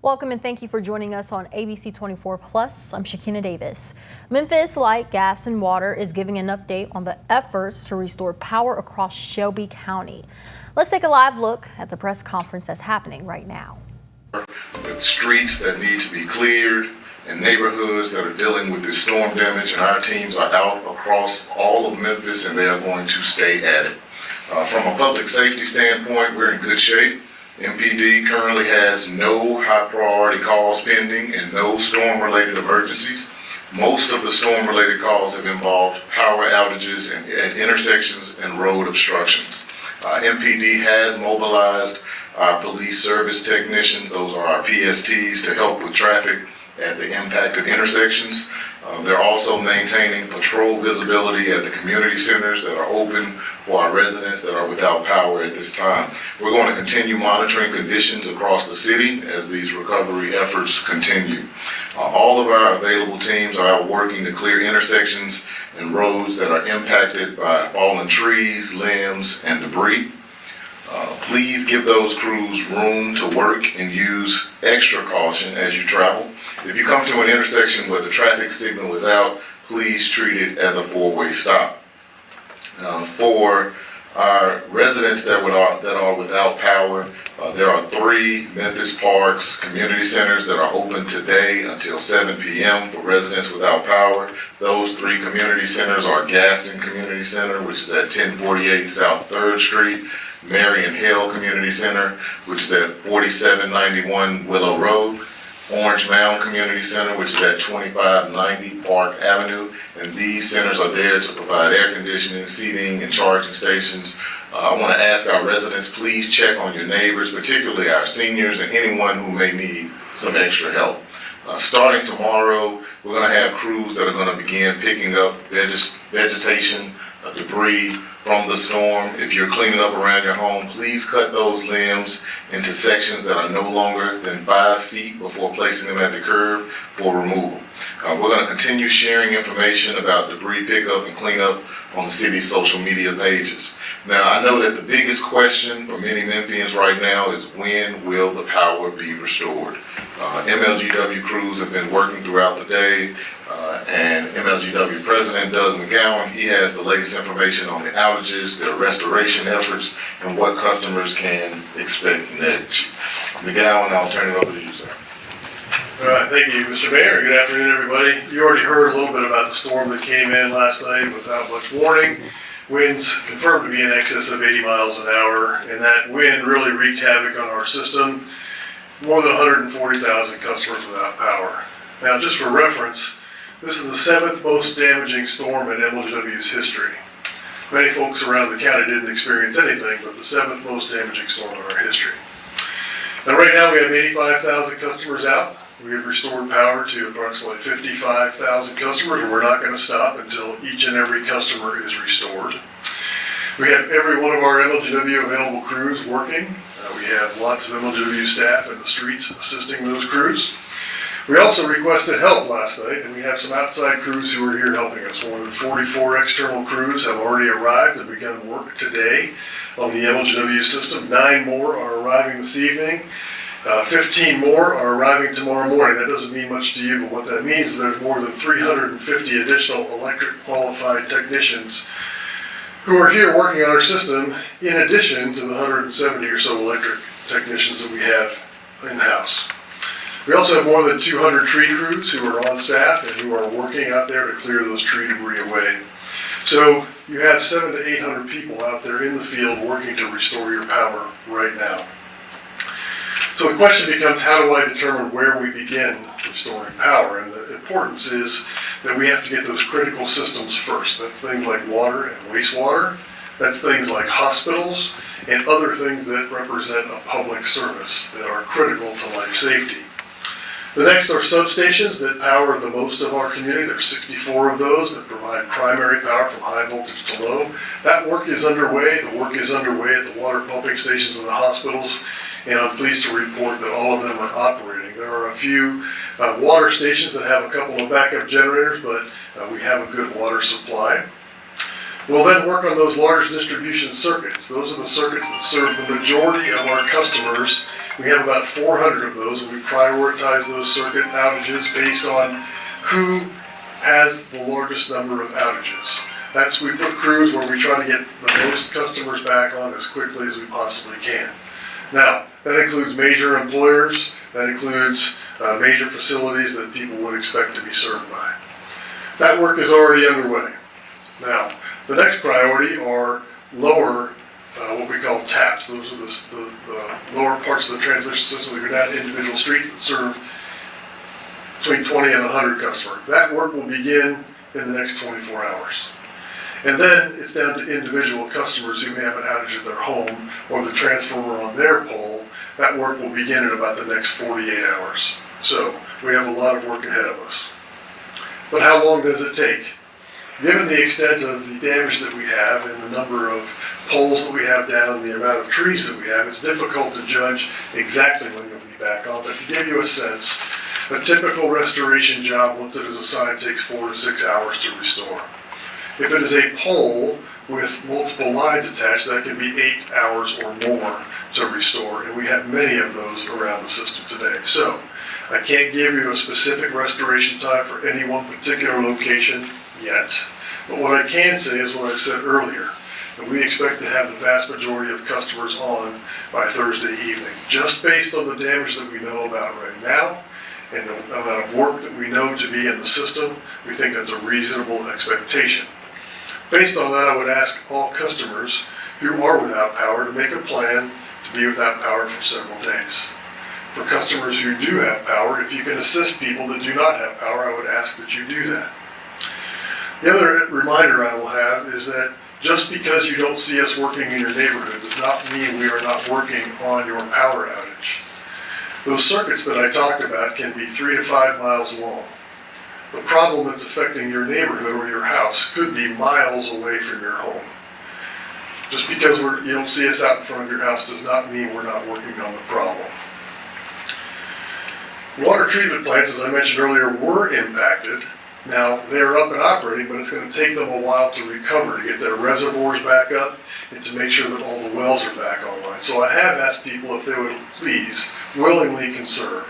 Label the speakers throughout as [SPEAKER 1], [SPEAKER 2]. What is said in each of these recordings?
[SPEAKER 1] Welcome and thank you for joining us on ABC 24 Plus. I'm Shakina Davis. Memphis Light, Gas and Water is giving an update on the efforts to restore power across Shelby County. Let's take a live look at the press conference that's happening right now.
[SPEAKER 2] With streets that need to be cleared and neighborhoods that are dealing with this storm damage, and our teams are out across all of Memphis and they are going to stay at it. From a public safety standpoint, we're in good shape. MPD currently has no high priority calls pending and no storm-related emergencies. Most of the storm-related calls have involved power outages at intersections and road obstructions. MPD has mobilized our police service technicians, those are our PSTs, to help with traffic at the impacted intersections. They're also maintaining patrol visibility at the community centers that are open for our residents that are without power at this time. We're going to continue monitoring conditions across the city as these recovery efforts continue. All of our available teams are out working to clear intersections and roads that are impacted by fallen trees, limbs, and debris. Please give those crews room to work and use extra caution as you travel. If you come to an intersection where the traffic signal is out, please treat it as a four-way stop. For our residents that are without power, there are 3 Memphis Parks community centers that are open today until 7 p.m. for residents without power. Those 3 community centers are Gaston Community Center, which is at 1048 South 3rd Street, Marion Hill Community Center, which is at 4791 Willow Road, Orange Mound Community Center, which is at 2590 Park Avenue, and these centers are there to provide air conditioning, seating, and charging stations. I want to ask our residents, please check on your neighbors, particularly our seniors and anyone who may need some extra help. Starting tomorrow, we're going to have crews that are going to begin picking up vegetation, debris from the storm. If you're cleaning up around your home, please cut those limbs into sections that are no longer than 5 feet before placing them at the curb for removal. We're going to continue sharing information about debris pickup and cleanup on the city's social media pages. Now, I know that the biggest question for many Memphians right now is when will the power be restored? MLGW crews have been working throughout the day, and MLGW President Doug McGowan, he has the latest information on the outages, their restoration efforts, and what customers can expect next. McGowan, I'll turn it over to you, sir.
[SPEAKER 3] All right, thank you, Mr. Mayor. Good afternoon, everybody. You already heard a little bit about the storm that came in last night without much warning. Winds confirmed to be in excess of 80 miles an hour, and that wind really wreaked havoc on our system. More than 140,000 customers without power. Now, just for reference, this is the 7th most damaging storm in MLGW's history. Many folks around the county didn't experience anything, but the 7th most damaging storm in our history. Now, right now, we have 85,000 customers out. We have restored power to approximately 55,000 customers, and we're not going to stop until each and every customer is restored. We have every one of our MLGW available crews working. We have lots of MLGW staff in the streets assisting those crews. We also requested help last night, and we have some outside crews who are here helping us. More than 44 external crews have already arrived and begun work today on the MLGW system. 9 more are arriving this evening. 15 more are arriving tomorrow morning. That doesn't mean much to you, but what that means is there's more than 350 additional electric qualified technicians who are here working on our system, in addition to the 170 or so electric technicians that we have in-house. We also have more than 200 tree crews who are on staff and who are working out there to clear those tree debris away. So you have 700 to 800 people out there in the field working to restore your power right now. So the question becomes, how do I determine where we begin restoring power? And the importance is that we have to get those critical systems first. That's things like water and wastewater. That's things like hospitals and other things that represent a public service that are critical to life safety. The next are substations that power the most of our community. There are 64 of those that provide primary power from high voltage to low. That work is underway. The work is underway at the water pumping stations and the hospitals, and I'm pleased to report that all of them are operating. There are a few water stations that have a couple of backup generators, but we have a good water supply. We'll then work on those large distribution circuits. Those are the circuits that serve the majority of our customers We have about 400 of those, and we prioritize those circuit outages based on who has the largest number of outages. We put crews where we try to get the most customers back on as quickly as we possibly can. Now, that includes major employers, that includes major facilities that people would expect to be served by. That work is already underway. Now, the next priority are lower, what we call taps. Those are the lower parts of the transmission system. We've got individual streets that serve between 20 and 100 customers. That work will begin in the next 24 hours. And then it's down to individual customers who may have an outage at their home or the transformer on their pole. That work will begin in about the next 48 hours. So we have a lot of work ahead of us. But how long does it take? Given the extent of the damage that we have and the number of poles that we have down and the amount of trees that we have, it's difficult to judge exactly when you'll be back on. But to give you a sense, a typical restoration job, once it is assigned, takes 4 to 6 hours to restore. If it is a pole with multiple lines attached, that can be 8 hours or more to restore, and we have many of those around the system today. So I can't give you a specific restoration time for any one particular location yet, but what I can say is what I said earlier, that we expect to have the vast majority of customers on by Thursday evening, just based on the damage that we know about right now and the amount of work that we know to be in the system. We think that's a reasonable expectation. Based on that, I would ask all customers who are without power to make a plan to be without power for several days. For customers who do have power, if you can assist people that do not have power, I would ask that you do that. The other reminder I will have is that just because you don't see us working in your neighborhood does not mean we are not working on your power outage. Those circuits that I talked about can be 3 to 5 miles long. The problem that's affecting your neighborhood or your house could be miles away from your home. Just because you don't see us out in front of your house does not mean we're not working on the problem. Water treatment plants, as I mentioned earlier, were impacted. Now, they're up and operating, but it's going to take them a while to recover, to get their reservoirs back up and to make sure that all the wells are back online. So I have asked people if they would please willingly conserve.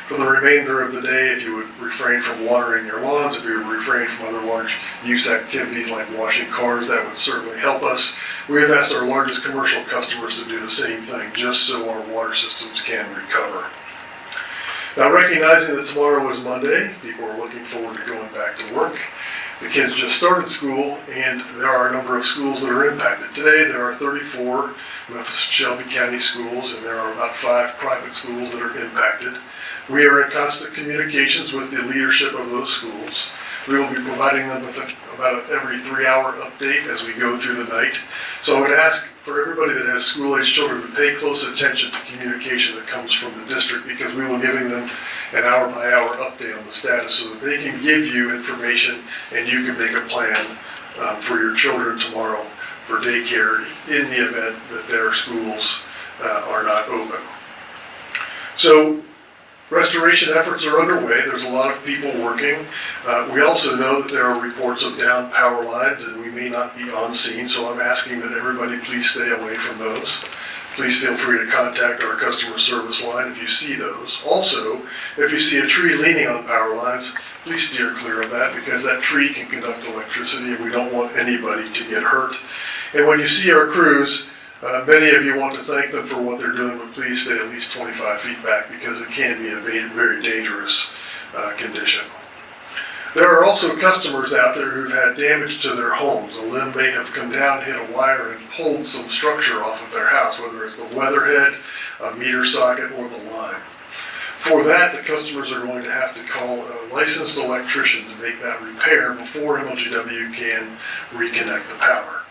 [SPEAKER 3] For the remainder of the day, if you would refrain from watering your lawns, if you would refrain from other large use activities like washing cars, that would certainly help us. We have asked our largest commercial customers to do the same thing, just so our water systems can recover. Now, recognizing that tomorrow is Monday, people are looking forward to going back to work. The kids just started school, and there are a number of schools that are impacted. Today, there are 34 Memphis Shelby County schools, and there are about 5 private schools that are impacted. We are in constant communications with the leadership of those schools. We will be providing them with about every 3-hour update as we go through the night. So I would ask for everybody that has school-age children to pay close attention to communication that comes from the district, because we will be giving them an hour-by-hour update on the status so that they can give you information and you can make a plan for your children tomorrow for daycare in the event that their schools are not open. So restoration efforts are underway. There's a lot of people working. We also know that there are reports of down power lines, and we may not be on scene, so I'm asking that everybody please stay away from those. Please feel free to contact our customer service line if you see those. Also, if you see a tree leaning on power lines, please steer clear of that, because that tree can conduct electricity, and we don't want anybody to get hurt. And when you see our crews, many of you want to thank them for what they're doing, but please stay at least 25 feet back, because it can be a very dangerous condition. There are also customers out there who've had damage to their homes. A limb may have come down, hit a wire, and pulled some structure off of their house, whether it's the weatherhead, a meter socket, or the line. For that, the customers are going to have to call a licensed electrician to make that repair before MLGW can reconnect the power.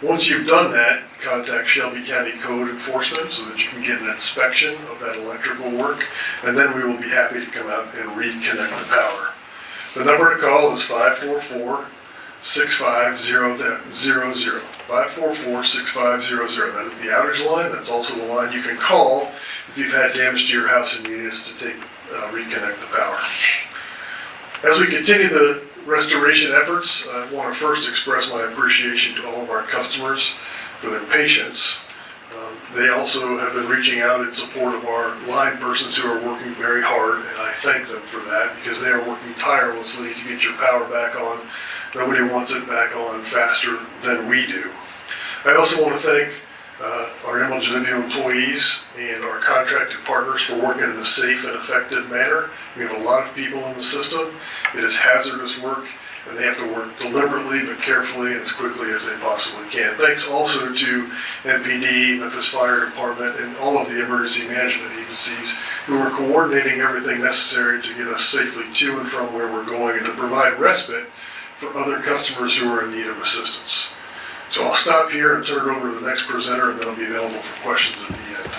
[SPEAKER 3] Once you've done that, contact Shelby County Code Enforcement so that you can get an inspection of that electrical work, and then we will be happy to come out and reconnect the power. The number to call is 544-6500. 544-6500. That is the outage line. That's also the line you can call if you've had damage to your house and you need us to reconnect the power. As we continue the restoration efforts, I want to first express my appreciation to all of our customers for their patience. They also have been reaching out in support of our line persons who are working very hard, and I thank them for that because they are working tirelessly to get your power back on. Nobody wants it back on faster than we do. I also want to thank our MLGW employees and our contracted partners for working in a safe and effective manner. We have a lot of people in the system. It is hazardous work, and they have to work deliberately but carefully and as quickly as they possibly can. Thanks also to MPD, Memphis Fire Department, and all of the emergency management agencies who are coordinating everything necessary to get us safely to and from where we're going and to provide respite for other customers who are in need of assistance. So I'll stop here and turn it over to the next presenter, and then I'll be available for questions at the end.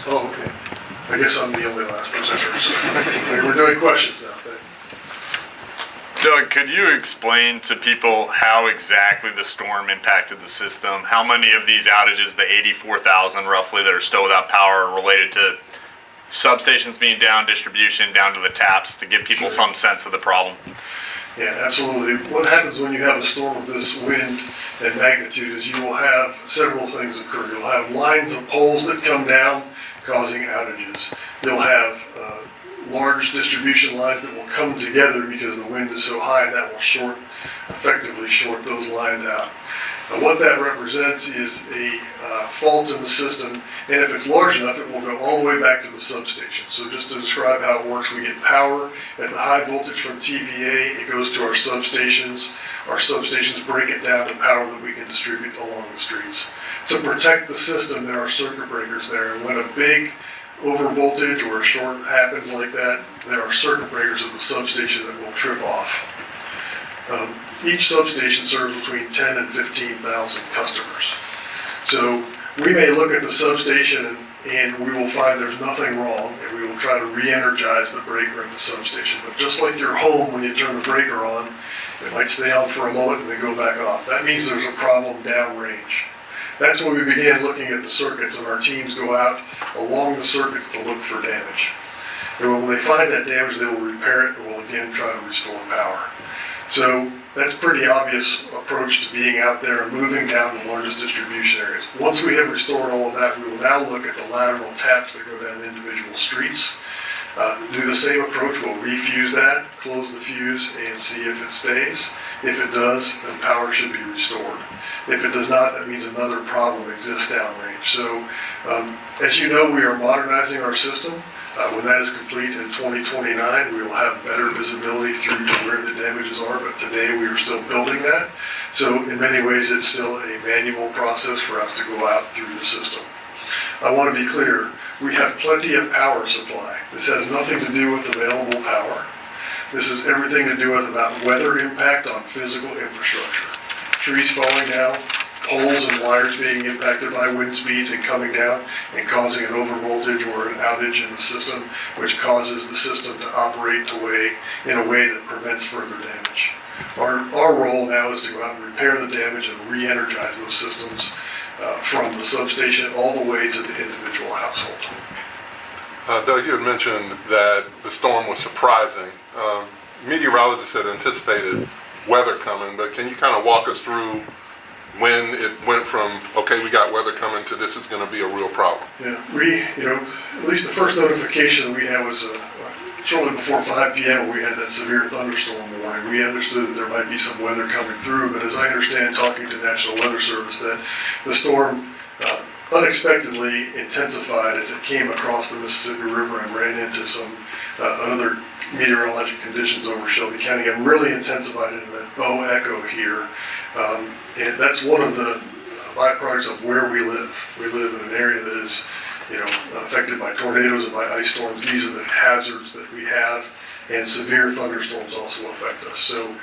[SPEAKER 3] Oh, okay. I guess I'm the only last presenter, so we're doing questions now.
[SPEAKER 4] Doug, could you explain to people how exactly the storm impacted the system? How many of these outages, the 84,000 roughly that are still without power, are related to substations being down, distribution down to the taps, to give people some sense of the problem?
[SPEAKER 3] Yeah, absolutely. What happens when you have a storm of this wind and magnitude is you will have several things occur. You'll have lines of poles that come down causing outages. You'll have large distribution lines that will come together because the wind is so high, and that will effectively short those lines out. What that represents is a fault in the system, and if it's large enough, it will go all the way back to the substation. So just to describe how it works, we get power at the high voltage from TVA, it goes to our substations. Our substations break it down to power that we can distribute along the streets. To protect the system, there are circuit breakers there, and when a big over voltage or a short happens like that, there are circuit breakers at the substation that will trip off. Each substation serves between 10 and 15,000 customers. So we may look at the substation and we will find there's nothing wrong, and we will try to re-energize the breaker at the substation. But just like your home, when you turn the breaker on, it might stay on for a moment and then go back off. That means there's a problem downrange. That's when we began looking at the circuits, and our teams go out along the circuits to look for damage. And when they find that damage, they will repair it and will again try to restore power. So that's a pretty obvious approach to being out there and moving down the largest distribution areas. Once we have restored all of that, we will now look at the lateral taps that go down individual streets. Do the same approach. We'll refuse that, close the fuse, and see if it stays. If it does, then power should be restored. If it does not, that means another problem exists downrange. So, as you know, we are modernizing our system. When that is complete in 2029, we will have better visibility through to where the damages are, but today we are still building that. So in many ways, it's still a manual process for us to go out through the system. I want to be clear, we have plenty of power supply. This has nothing to do with available power. This is everything to do with about weather impact on physical infrastructure. Trees falling down, poles and wires being impacted by wind speeds and coming down and causing an overvoltage or an outage in the system, which causes the system to operate in a way that prevents further damage. Our role now is to go out and repair the damage and re-energize those systems from the substation all the way to the individual household.
[SPEAKER 5] Doug, you had mentioned that the storm was surprising. Meteorologists had anticipated weather coming, but can you kind of walk us through when it went from, okay, we got weather coming, to this is going to be a real problem?
[SPEAKER 3] Yeah, at least the first notification we had was shortly before 5 p.m. when we had that severe thunderstorm warning. We understood that there might be some weather coming through, but as I understand, talking to National Weather Service, that the storm unexpectedly intensified as it came across the Mississippi River and ran into some other meteorologic conditions over Shelby County and really intensified into that bow echo here. And that's one of the byproducts of where we live. We live in an area that is, affected by tornadoes and by ice storms. These are the hazards that we have, and severe thunderstorms also affect us. So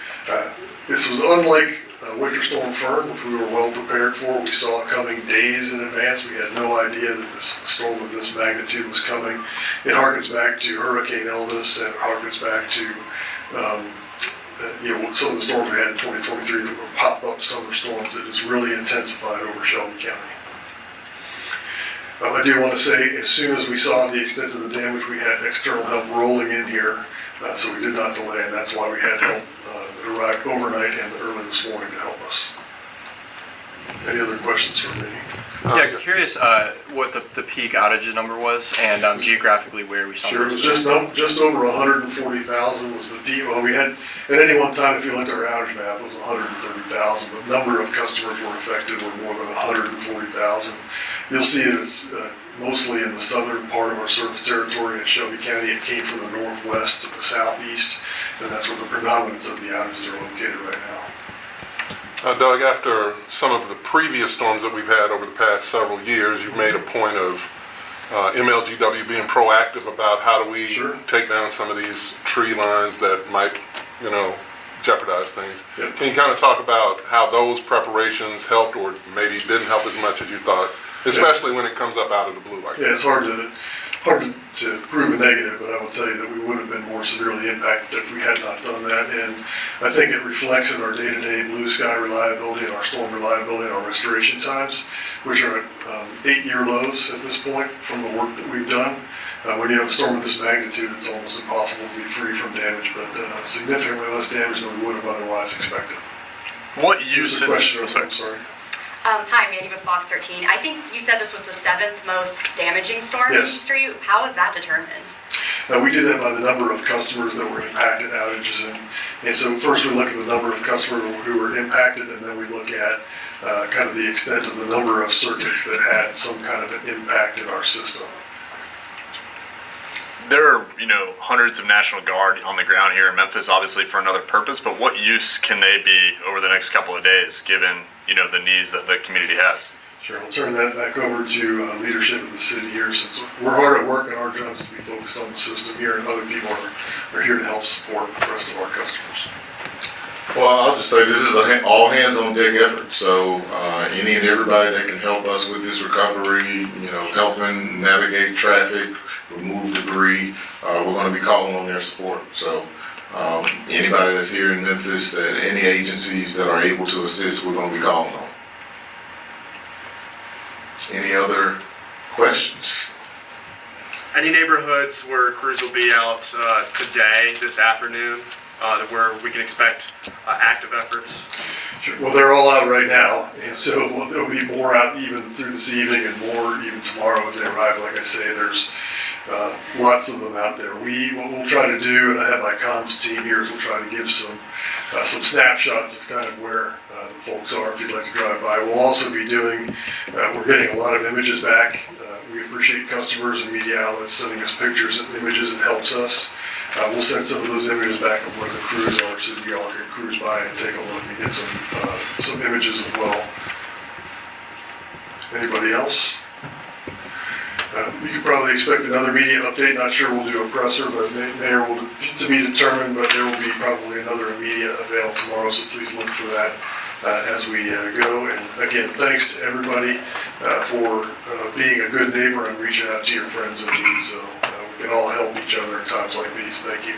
[SPEAKER 3] this was unlike Winter Storm Fern, which we were well prepared for. We saw it coming days in advance. We had no idea that this storm of this magnitude was coming. It harkens back to Hurricane Elvis, and it harkens back to some of the storms we had in 2023 that were pop-up summer storms that has really intensified over Shelby County. I do want to say, as soon as we saw the extent of the damage, we had external help rolling in here, so we did not delay, and that's why we had help that arrived overnight and early this morning to help us. Any other questions for me?
[SPEAKER 6] Yeah, curious what the peak outage number was and geographically where we saw
[SPEAKER 3] Sure, it
[SPEAKER 6] those.
[SPEAKER 3] was just over 140,000 was the peak. Well, we had, at any one time, if you looked at our outage map, it was 130,000, but number of customers were affected were more than 140,000. You'll see it's mostly in the southern part of our service territory in Shelby County. It came from the northwest to the southeast, and that's where the predominance of the outages are located right now.
[SPEAKER 5] Doug, after some of the previous storms that we've had over the past several years, you've made a point of MLGW being proactive about how do we
[SPEAKER 3] Sure.
[SPEAKER 5] take down some of these tree lines that might, jeopardize things.
[SPEAKER 3] Yep.
[SPEAKER 5] Can you kind of talk about how those preparations helped or maybe didn't help as much as you thought, especially when it comes up out of the blue like that?
[SPEAKER 3] Yeah, it's hard to prove a negative, but I will tell you that we would have been more severely impacted if we had not done that. And I think it reflects in our day-to-day blue sky reliability and our storm reliability and our restoration times, which are at 8-year lows at this point from the work that we've done. When you have a storm of this magnitude, it's almost impossible to be free from damage, but significantly less damage than we would have otherwise expected.
[SPEAKER 4] What
[SPEAKER 3] Here's
[SPEAKER 4] use
[SPEAKER 3] the question.
[SPEAKER 4] is, oh,
[SPEAKER 3] I'm sorry.
[SPEAKER 7] Hi, Mandy with Fox 13. I think you said this was the 7th most damaging storm in
[SPEAKER 3] Yes.
[SPEAKER 7] history. How was that determined?
[SPEAKER 3] We do that by the number of customers that were impacted outages. And so first we look at the number of customers who were impacted, and then we look at kind of the extent of the number of circuits that had some kind of an impact in our system.
[SPEAKER 4] there are, hundreds of National Guard on the ground here in Memphis, obviously for another purpose, but what use can they be over the next couple of days, given, the needs that the community has?
[SPEAKER 3] Sure, I'll turn that back over to leadership of the city here, since we're hard at work and our job is to be focused on the system here, and other people are here to help support the rest of our customers.
[SPEAKER 2] Well, I'll just say this is an all hands on deck effort. So any and everybody that can help us with this recovery, helping navigate traffic, remove debris, we're going to be calling on their support. So anybody that's here in Memphis, that any agencies that are able to assist, we're going to be calling on. Any other questions?
[SPEAKER 6] Any neighborhoods where crews will be out today, this afternoon, where we can expect active efforts?
[SPEAKER 3] Sure. Well, they're all out right now, and so there'll be more out even through this evening and more even tomorrow as they arrive. Like I say, there's lots of them out there. What we'll try to do, and I have my comms team here, is we'll try to give some snapshots of kind of where the folks are if you'd like to drive by. We'll also be doing, we're getting a lot of images back. We appreciate customers and media outlets sending us pictures and images. It helps us. We'll send some of those images back of where the crews are, so you all can cruise by and take a look and get some images as well. Anybody else? You could probably expect another media update. Not sure we'll do a presser, but mayor will to be determined. But there will be probably another media avail tomorrow, so please look for that as we go. And again, thanks to everybody for being a good neighbor and reaching out to your friends in need. So we can all help each other in times like these. Thank you.